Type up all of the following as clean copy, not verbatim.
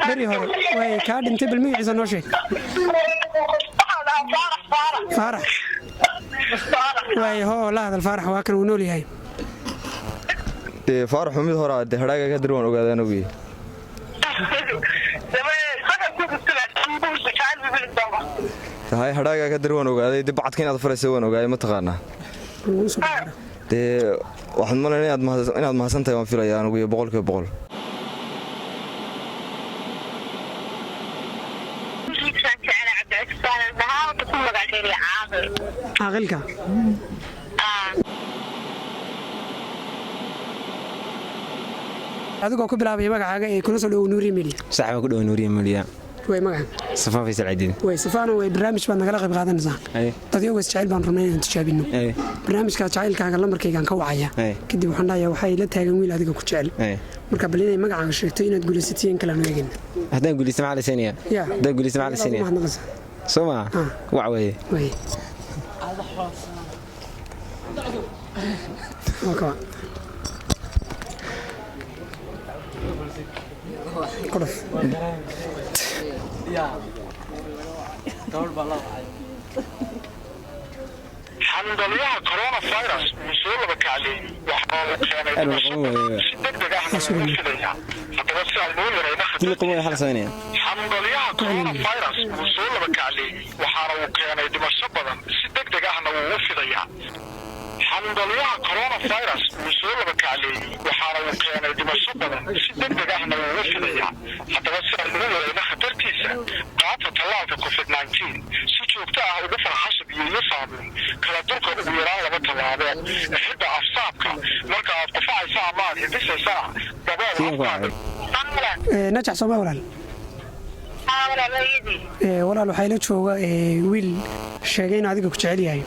بري هور واي كاد انت بالميعز نو شيء فارح واي هو لا هذا الفارح واكن ونولي هاي فارح مid hore aad hadhaaga ka dirwan ogaadaan ugu tahay hadhaaga ka dirwan ogaaday dib bacadka inaad faraysay waan ogaay ma taqaana waxaan maleynayaa inaad mahadsantahay waan filayaa anigu 100% عاقلك adigoo ku bilaabay magacaaga ee kuna soo dhaw Nuuriye Media sax ku dhaw Nuuriye Media way magaca Safaan Faysal Ciidin way Safaan way barnaamij baad nagala qayb qaadanaysaa dadyo jacayl baan rabnaa inaan tijaabino barnaamijka jacaylkaaga lambarkaygan ka wacaya kadib waxaan dhahayaa waxa ila taagan wiil adiga ku jecel marka bal inay magacaaga sheegto inaad guulaysateen kala noogeyn hadaan guulaysto ma calaysaniya hadaan guulaysto ma calaysaniya soma wac way okay كرف يا دور بالله الحمد لله كورونا فيروس مسؤول بك عليه وحاول الحمد لله كورونا فيروس مسؤول بك عليه وحاول كان دمشق بدن دغدغ احنا وفديا الحمد لله كورونا فيروس مسؤول بك عليه وحاول كان دمشق بدن دغدغ احنا وفديا حتى بس الموضوع خطرتيسا قاطع طلعت كوفيد 19 joogta ah ugu farxasab iyo saabin kala durka ugu yaraan laba talaabo xidda afsaabka marka aad ku faacaysa ama hidisaysa dabada najax Soomaali walaal waxay la jooga wiil sheegay in adiga ku jecel yahay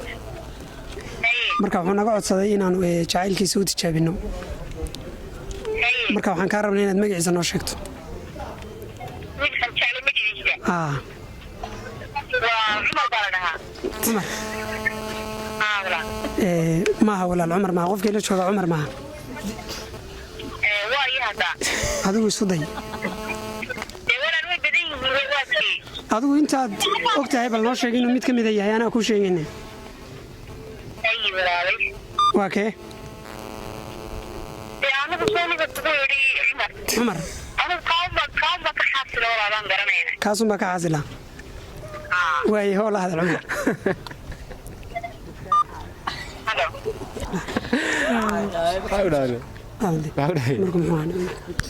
marka wuxuu naga codsaday inaan jacaylkiisa u tijaabino marka waxaan ka rabnaa inaad magaciisa noo sheegto ما هو ولا العمر ما قف كيلو شو عمر ما هذا هو صدي هذا أنت وقتها بل نشر إنه ميت كم ذي أنا أكون شيء إنه واقع عمر كاسم بك عازلة وهي هو هذا العمر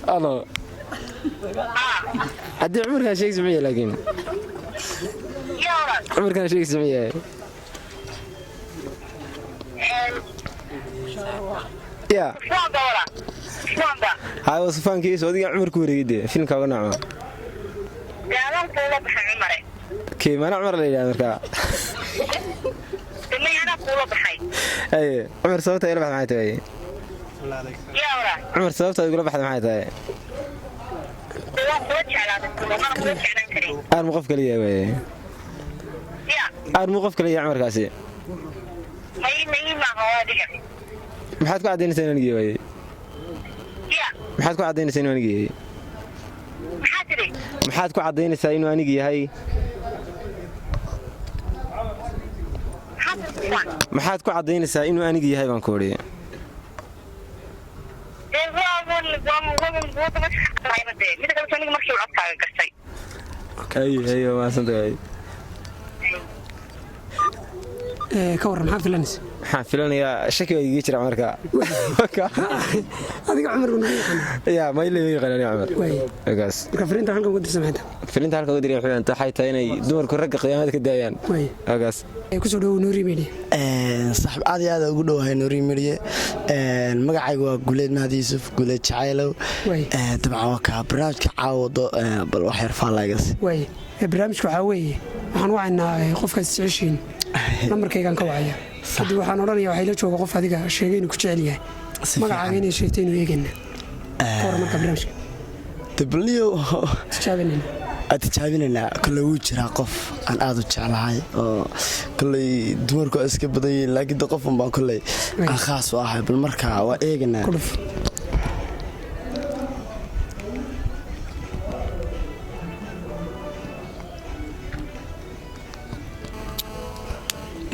الله أدي عمر كان شيء سمية لكن عمر كان شيء سمية يا هاي وصفان كيس ودي عمر كوري جدي فين كابنا عمر كي ما نعمر لي أمريكا أي عمر صوته يلبح معي تاي عمر صوته يقول بحث معي تاي أنا موقف كليه وي أنا موقف كليه عمر كاسي محد كو عدين سنة نجي وي محد كو عدين سنة نجي محد كو عدين سنة نجي هاي maxaad ku cadeynaysaa inuu aniga yahay baan ku wariye ayo ma santahay ka waran maxaa filanaysaa waxaan filanayaa shaki way iga jira marka adiga Umar uu yaqaan ya ma ilaa yaqaan Umar gaas marka fariinta halkan ugu dirsan maxay fariinta halkan ugu dirsan waxay tahay inay dumarku ragga qiyaamada ka daayaan gaas ku soo dhaw Nuuriye Media صاحب عادي هذا ugu dhawahay Nuuriye Media magacaygu waa Guleed Mahdi Yusuf Guleed Jacaylow dabcan waa ka barnaamijka caawdo bal wax yar faalagas way barnaamijku waxa weeye waxaan wacaynaa qofka isciishin lambarkaygan ka wacaya kadib waxaan oranayaa waxay la jooga qof adiga sheegay inuu ku jecel yahay magacaaga inay sheegtay inuu eegana qoor marka barnaamijka tabliyo tijaabinayna kala uu jira qof aan aad u jeclahay oo kulay dumarku iska badan yihiin laakiin qof baan kulay aan khaas u ahay bal marka waa eegana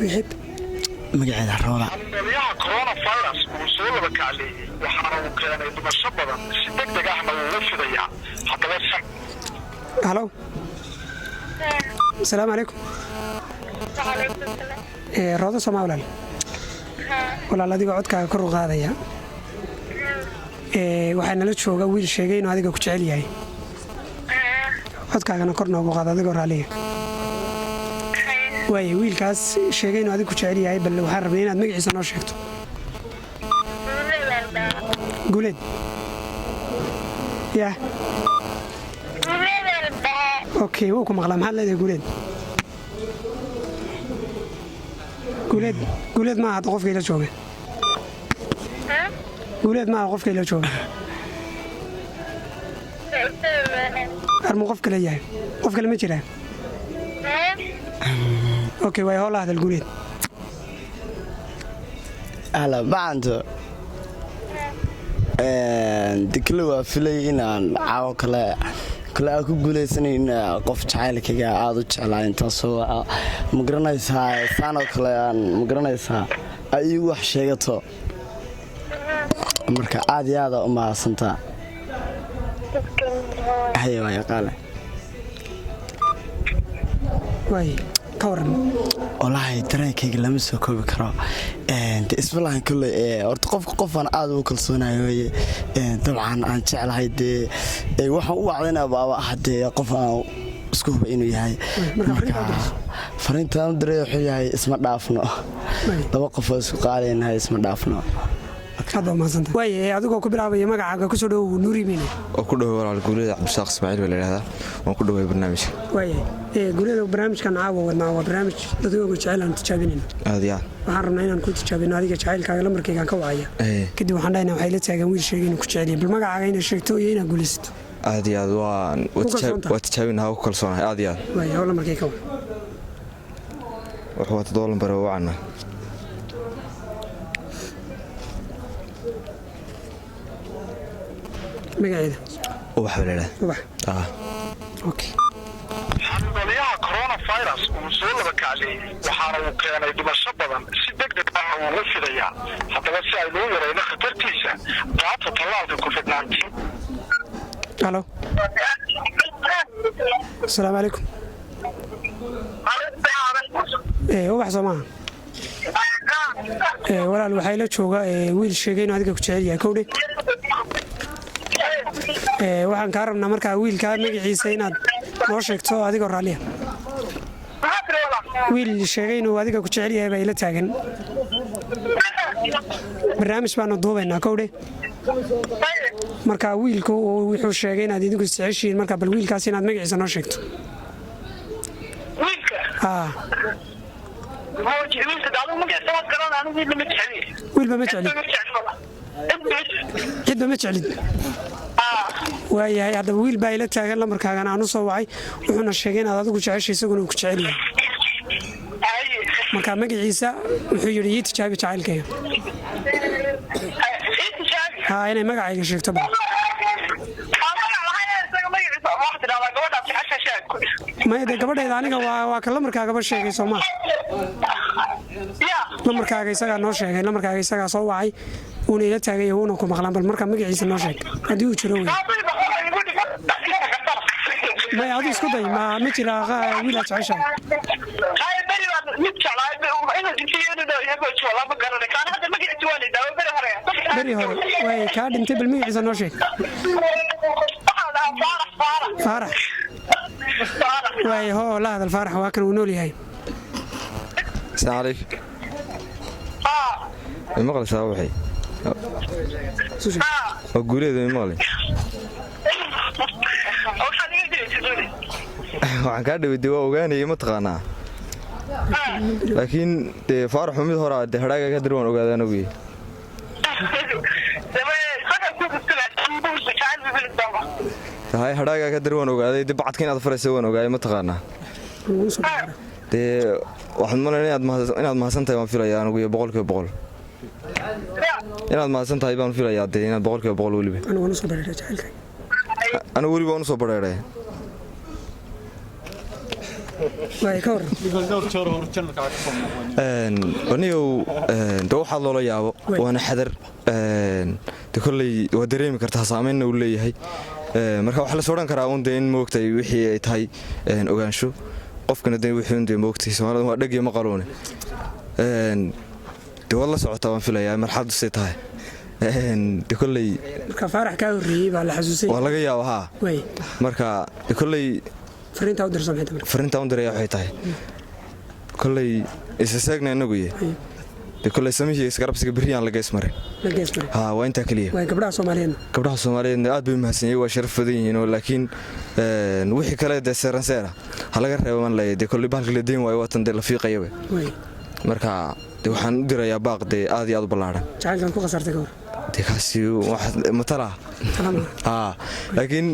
bixib magaceeda rooda xambalyaha coronavirus uu soo laba kacleeyey waxaana uu keenay dhimasho badan si degdeg ahna wuu u fidayaa haddaba halo asalaamu calaykum roodo somaa walaal adigoo codkaaga kor u qaadaya waxaa nala jooga wiil sheegay inuu adiga ku jecel yahay codkaagana kor noogu qaado adigoo raaliya waaye wiilkaas sheegay inuu adiga ku jecel yahay bal waxaan rabnay inaad magaciisa noo sheegto guuleed yah okay wuu ku maqlaa maxaad leedahay guuleed maaha hadda qofka ila jooga guuleed maaha qofka ila jooga armuu qof kale yahay qof kale ma jiraa okay waay howla hadal guuleed ahla macanto dekle waa filay inaan caawo kale aan ku guulaysanan qof jacaylkayga aada u jeclaa intaasoo magaranaysaa saanoo kale aan magaranaysaa ay iigu wax sheegato marka aad iyo aada u mahadsantaa haye waa yaqaale waay ka waran wallaahi dareenkayga lama soo koobi karo isbalahan kolley horta qofaan aad ugu kalsoonahay weye dabcan aan jeclahay dee waxaan u wacdayna baaba ah dee qof aan isku huba inuu yahay marka fariintaan u diray wuxuu yahay isma dhaafno laba qofoo isku qaalaynahay isma dhaafno waaye adigoo ku bilaabaya magacaaga kusoo dhowow nuuriimine oo ku dhowo walaal guuleed cabdishaaq ismaaciil baa la yidhahdaa waan ku dhoway barnaamijka waaye guuleeda barnaamijkan caawa wadnaa waa barnaamij dadooga jecel aan tijaabinayno aad iyo aad waxaan rabnaa inaan ku tijaabino adiga jacaylkaaga lambarkaygaan ka wacaya kadib waxaan dhahaynaa waxay la taagan wiil sheegay inuu ku jecel yahay bal magacaaga inaad sheegto iyo inaad guulaysato aad iyo aad waa tijaabinaha ku kalsoonahay aad iyo aad waaye haw lambarkay ka wac wuxuu waa 7 lambar oo wacana magaceeda ubax baa la ubax okay xambalyaha coronavirus uu soo laba kacleeyey waxaana uu keenay dhimasho badan si degdeg ahna wuu u fidayaa haddaba si ay loo yarayno khatartiisa qaata tallaalka covid-19 halo asalaamu calaykum ubax soo maaha walaal waxaa ila jooga wiil sheegay inuu adiga ku jecel yahay kowdhe waxaan kaa rabnaa markaa wiilkaa magaciisa inaad noo sheegto adigoo raalliya wiil sheegay inuu adiga ku jecel yahay baa ila taagan barnaamij baanu duubaynaa kowdhe marka wiilku wuxuu sheegay inaad idinku isjeceshihiin marka bal wiilkaas inaad magaciisa noo sheegto wiilba ma jeclid cidba ma jeclid waayahay haddaba wiil baa ila taagan lambarkaagana aan u soo wacay wuxuuna sheegay inaad adigu jecesha isaguna uu ku jecel yahay marka magaciisa wuxuu yidhi ii tijaabi jacaylkayga inay magacayga sheegto ba maya dee gabadheeda aniga waa ka lamarkaagaba sheegay soomaa lamarkaaga isagaa noo sheegay lamarkaaga isagaa soo wacay uuna ila taagay wuuna ku maqlaan bal markaa magaciisa noo sheeg haddii uu jiro wey maya adu isku day ma jira wiil aad jeceshahay beri hore way kaa dhintay bal magaciisa noo sheeg faarax waay hoo la hadal faarax waa kan uu nool yahay السلام عليكم المغلي صاحبي وقولي ذا المغلي waxaan ka dhaway diwa ogaanay ma taqaana laakiin faarax mid hore ah hadhaaga ka dirwan ogaadaan ogeey tahay hadhaaga ka dirwan ogaaday dib bacadka inaad farayso waan ogaay ma taqaana waxaan maleeyaa inaad mahadsantahay waan filayaa anigu 100% inaad mahadsantahay baan filayaa inaad 100% waliba anigu waliba waan soo bareeray way ka hor anigu de waxaad loola yaabo waana xadar de kolley waa dareemi kartaa saameynna uu leeyahay marka waxaa la sodhan karaa un de in moogtay wixii ay tahay ogaansho qofkana de wixii un de moogtay soomaalida waa dheg iyo maqaluune de waad la socotaa waan filayaa marxaladdu say tahay de kolley marka faarax kaa horreeyey baa la xasuusay waa laga yaaba haa marka de kolley fariintaa u dirsan maxay tahay fariintaa u diraya waxay tahay kolley isasaagna inagu yahay de kolley samihii isgarabsiga berriyaan laga ismarin haa waa intaa keliya gabdhaha soomaaliyeedna aad bay mahadsanyihiin waa sharaf badan yihiinoo laakiin wixii kale dee seeranseera ha laga reeba man leeyahay dee kolley bahalka la deyn waayo waatan dee la fiiqayaba marka de waxaan u dirayaa baaq dee aad iyo aad u ballaadhan jacaylkan ku khasartay ka hor dee kaasi matala haa laakiin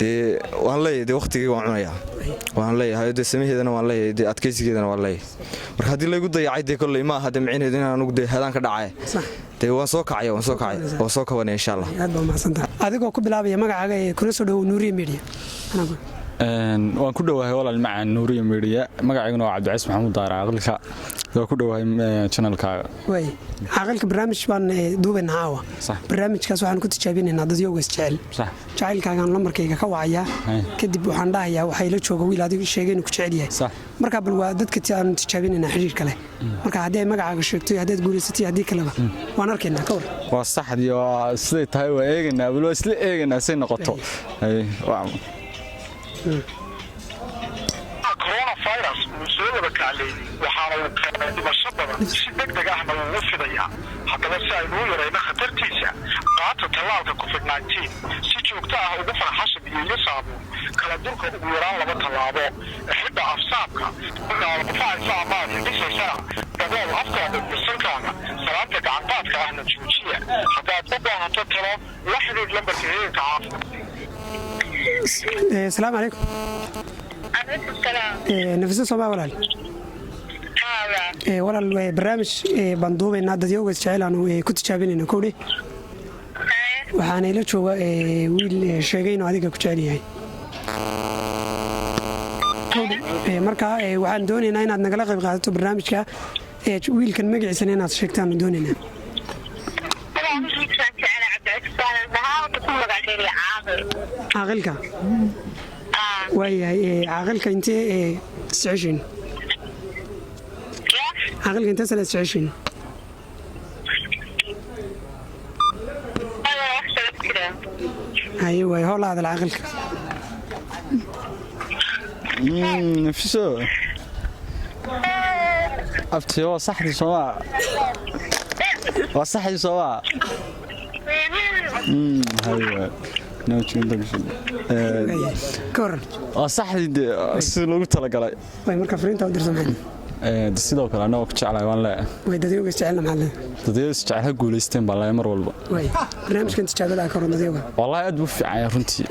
dee waan leeyahay dee waqtigayga waan cunayaa waan leeyahay dee samaheedana waan leeyahay dee adkaysigeedana waan leeyahay marka haddii laygu dayacay dee kolley ma aha dee micneheedu inaan anugu dee hadaan ka dhacay dee waan soo kacaya waan soo kabanaya insha allah aad baa mahadsantahay adigoo ku bilaabaya magacaaga ee kuna soo dhowow Nuuriye Media waan ku dhowahay walaal macaan Nuuriye Media magacayguna waa Cabdicays Maxamuud Daara aqalka waa ku dhowahay channelkaaga way aqalka barnaamij baan duubaynaa caawa barnaamijkaas waxaan ku tijaabinaynaa dad yoga isjecel jacaylkaagaan lambarkayga ka wacaya kadib waxaan dhahayaa waxay la jooga wiil adigu sheegay inuu ku jecel yahay marka bal waa dadka aan tijaabinaynaa xiriir kale marka haddii ay magacaaga sheegto iyo haddii guulaysatay haddii kaleba waan arkaynaa ka war waa saxdii oo siday tahay waa eegaynaa bal waa isla eegaynaa say noqoto coronavirus wuu soo laba kacleeyey waxaana uu keenay dhimasho badan si degdeg ahna wuu u fidayaa haddaba si aynu u yarayno khatartiisa qaata tallaalka covid-19 si joogto ah ugu fara xashab iyo saabuun kala durka ugu yaraan 2 tallaabo xidha afsaabka qufacaysa amaad dhisaysana dabool afkaada iyo salkaaga salaanta gacantaadka ahna joojiya haddaad u baahato talo la xidhiidh lambarka heerka caafimaadka السلام عليكم. عليكم السلام. نفسي صباح ولا ولا البرنامج بندوبنا داديوغا جعلان ku tijaabinayna koodhe waxaan ila jooga wiil sheegayno adiga ku jecel yahay marka waxaan doonaynaa inaad nagala qayb qaadato barnaamijka wiilkan magaciisa inaad sheegtaan doonaynaa عاقلك وياي عاقلك انت تسعشين عاقلك انت 23 ايوه هو هذا العاقلك نفسه أفتي هو صحي سواء وصحي سواء هاي كورن صحي si loogu tala galay way marka fariinta u dirsan sidoo kale anoo ku jeclay waan leeyahay way dadayga isticmaalna maxaa dadayga isticmaal guuleysteen baa mar walba way barnaamijkan tijaabada ka horanadayga wallahi aad buu fiican runtii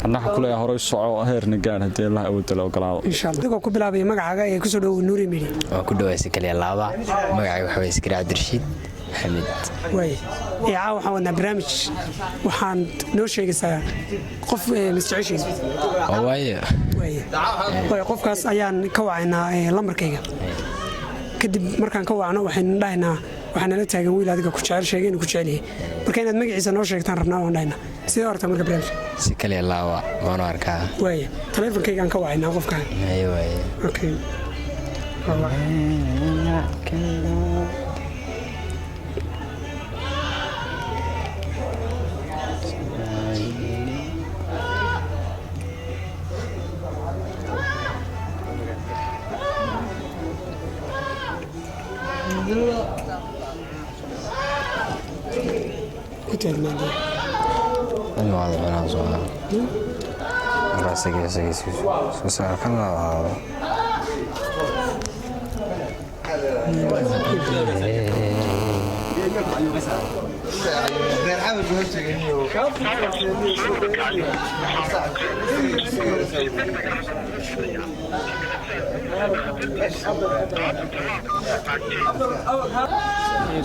annaha kulay hore u soco heerna gaar hadii Allah awood la ogolaado insha Allah dadku ku bilaabay magacaaga ee ku soo dhow Nuuriye Media waa ku dhawaysay kaliya laaba magacayga waxa weeye Iskari Cabdirashiid Xamid way waxaan wadnaa barnaamij waxaan noo sheegaysaa qof mas'uushiis way qofkaas ayaan ka wacaynaa lambarkayga kadib markaan ka wacno waxaan dhahaynaa waxaan la taagan wiil adiga ku jecel sheegay inuu ku jecel yahay marka inaad magaciisa noo sheegtaan rabnaa waan dhahaynaa sidoo horta marka barnaamij si kaliya laaba waan arkaa way taleefankayga aan ka wacaynaa qofkaan way okay أيوة هذا أنا صغير راسي سوسة كنا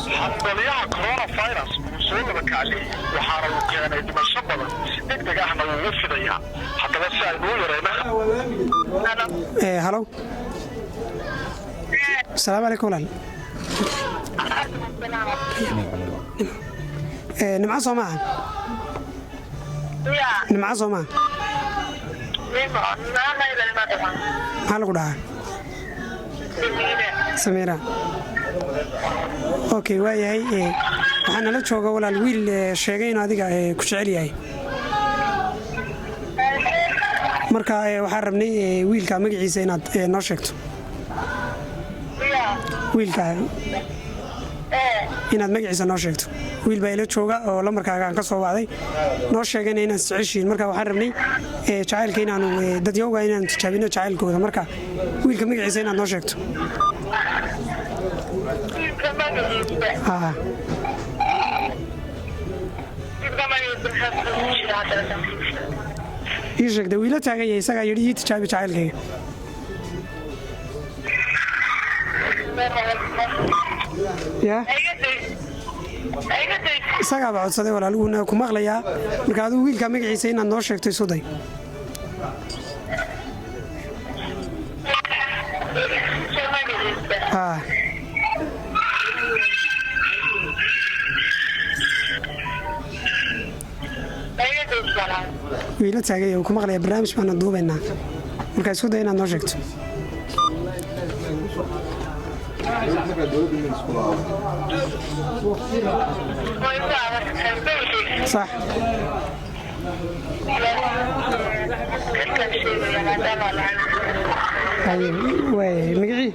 حمضليها كورونا فيروس soo laba kacleeyey waxaana uu keenay dhimasho badan si degdeg ahna wuu u fidayaa haddaba si aynu u yarayna halo asalaamu calaykum walaal nimca soo maaha nimca soo maaha maxaa lagu dhahaa samiira okay waayahay waxaa nala jooga walaal wiil sheegay inuu adiga ku jecel yahay marka waxaan rabnay wiilka magaciisa inaad noo sheegto wiilka inaad magaciisa noo sheegto wiil baa ila jooga oo lambarkaaga aan ka soo wacday noo sheegayna inaad isjeceshihiin marka waxaan rabnay jacaylka inaanu dadyowga inaanu tijaabino jacaylkooda marka wiilka magaciisa inaad noo sheegto ii sheegda wiila taagan yahay isagaa yidhi ii tijaabi jacaylkayga isagaaba codsaday walaal wuuna ku maqlayaa marka aduu wiilka magaciisa inaad noo sheegto isu day wiila taagay ku maqlaya barnaamij baana duubaynaa marka isku day inaad noo sheegto صح مقعي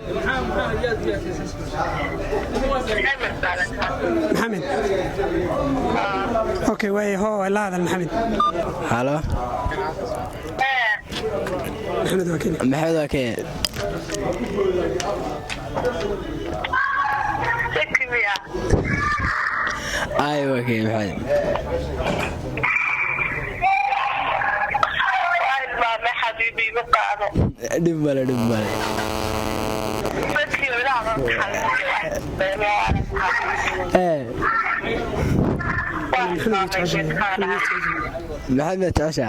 محمد اوكي واي هو لا هذا محمد هلا محمد وكيل محمد وكيل ايوه كيف محمد حبيبي بقى دبله محمد تعشى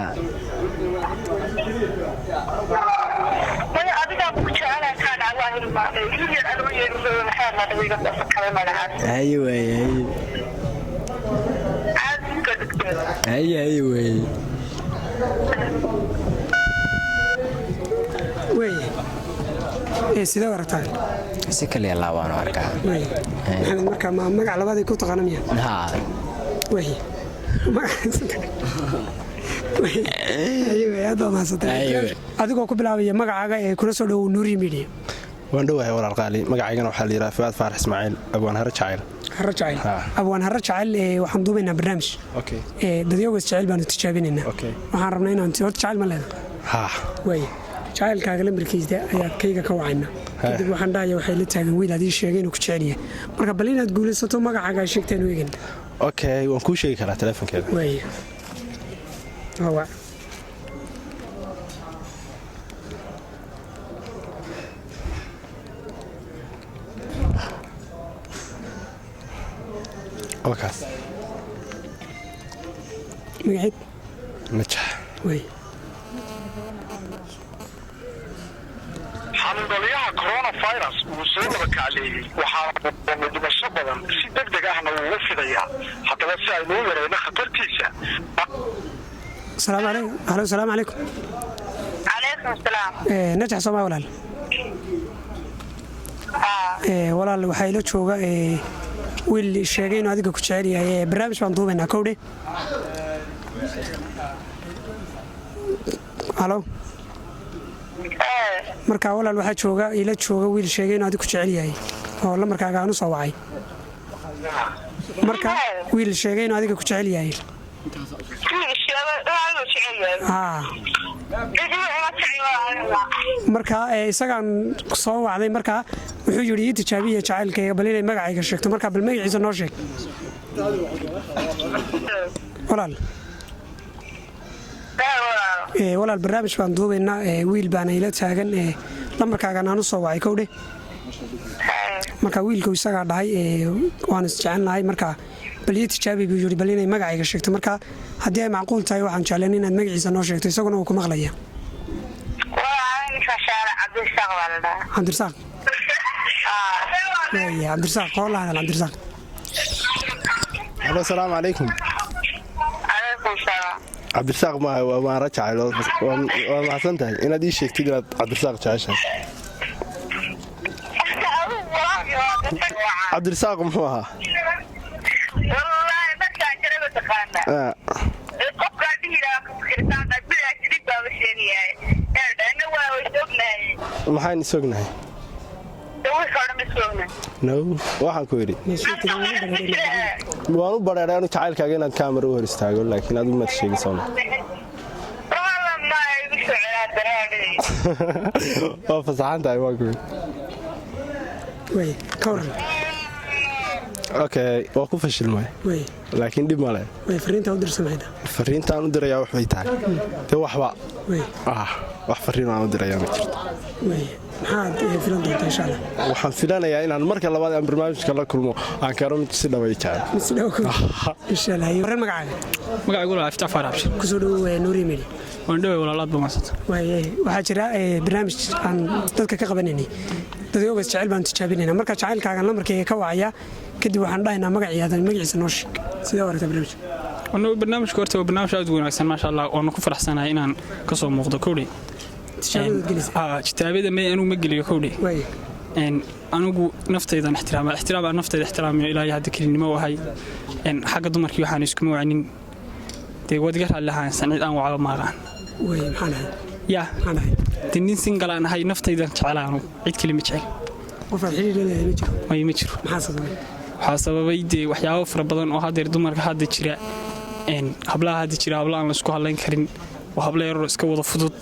ايوه ايوه sidee waragtaa si kaliya laabaan arkaa maxamed marka ma magac labaad ku taqaanamiya way adigoo ku bilaabaya magacaaga ee kula soo dhowow Nuuriye Media waan dhawahay walaal qaali magacaygana waxaa la yiraahdaa Fuad Faarax Ismaaciil abwaan hara jacayl abwaan hara jacayl waxaan duubaynaa barnaamij dadyoga jacayl baan tijaabinaynaa waxaan rabnaa inaan jacayl ma leedahay way jacaylkaaga lambarkiisa ayaa kayga ka wacayna kadib waxaan dhahayaa waxay la taagan wiil adii sheegay inuu ku jecel yahay marka bal inaad guulaysato magacaaga sheegteen weegan okay waan kuu sheegi karaa telefonkeeda way hawa wakaas magaceed najax way xanuunlyaha coronavirus uu soo laba kacleeyey waxaana dhimasho badan si degdeg ahna wuu u fidayaa haddaba si aynu u yarayno khatartiisa salaamu calaykum calaykum salaam najax sooma walaal walaal waxaa ila jooga wiil sheegay inuu adiga ku jecel yahay barnaamij baan duubaynaa kowdhe halo marka walaal waxaa ila jooga wiil sheegay inuu adiga ku jecel yahay oo lambarkaaga aan u soo wacay marka wiil sheegay inuu adiga ku jecel yahay marka isagaan soo wacday marka wuxuu yidhi ii tijaabiya jacaylkayga bal inay magacayga sheegto marka bal magaciisa noo sheeg walaal barnaamij baan duubaynaa wiil baana ila taagan lambarkaagan aan u soo wacay kowdhe marka wiilku isagaa dhahay waan isjecelnahay marka bal ii tijaabi buu yidhi bal inay magacayga sheegto marka haddii ay macquul tahay waxaan jeclaan inaad magaciisa noo sheegto isaguna uu ku maqlaya cabdirasaaq cabdirasaaq qool hadal cabdirasaaq alo asalaamu calaykum cabdirasaaq maaha waa maara jacayl waa maxsan tahay inaad ii sheegtid inaad cabdirasaaq jeceshahay cabdirasaaq muxuu ahaa maxaan isognahay waxaan ku idhi waan u badheeray anu jacaylkaaga inaad kaamara u hor istaago laakiin adigu maad sheegisoona waa fasaxan tahay waan ku idhi okay waa ku fashilmay laakiin dhib male fariintaan u dirayaa waxbay tahay dee waxba wax fariin aan u dirayaa ma jirto waxaan filanayaa inaan marka labaad aan barnaamijka la kulmo aan keeno mid si dhaway waxaa jira barnaamij aan dadka ka qabanaynay dadyogas jecel baan tijaabinayna marka jacaylkaagan lamarkayga ka wacaya kadib waxaan dhahaynaa magaciisa noo sheeg sidee aragtaa barnaamijka barnaamijka horta waa barnaamij aad u wanaagsan maasha allah waanu ku faraxsanahay inaan ka soo muuqdo kowdhi jitaabada anugu ma geliyo kowdhi anugu naftaydan ixtiraam naftayda ixtiraamiyo ilaahay hadda kelinimo u ahay xagga dumarkii waxaan iskuma wacnin dee waad iga raalli ahaansan cid aan wacaba maaqaan ya de nin singalaan ahay naftaydan jecela anugu cid kale ma jecel ma jiro waxaa sababay dee waxyaabo fara badan oo hadeer dumarka hadda jira hablaha hadda jira habla aan la isku hadlayn karin oo habla yaroo iska wada fudud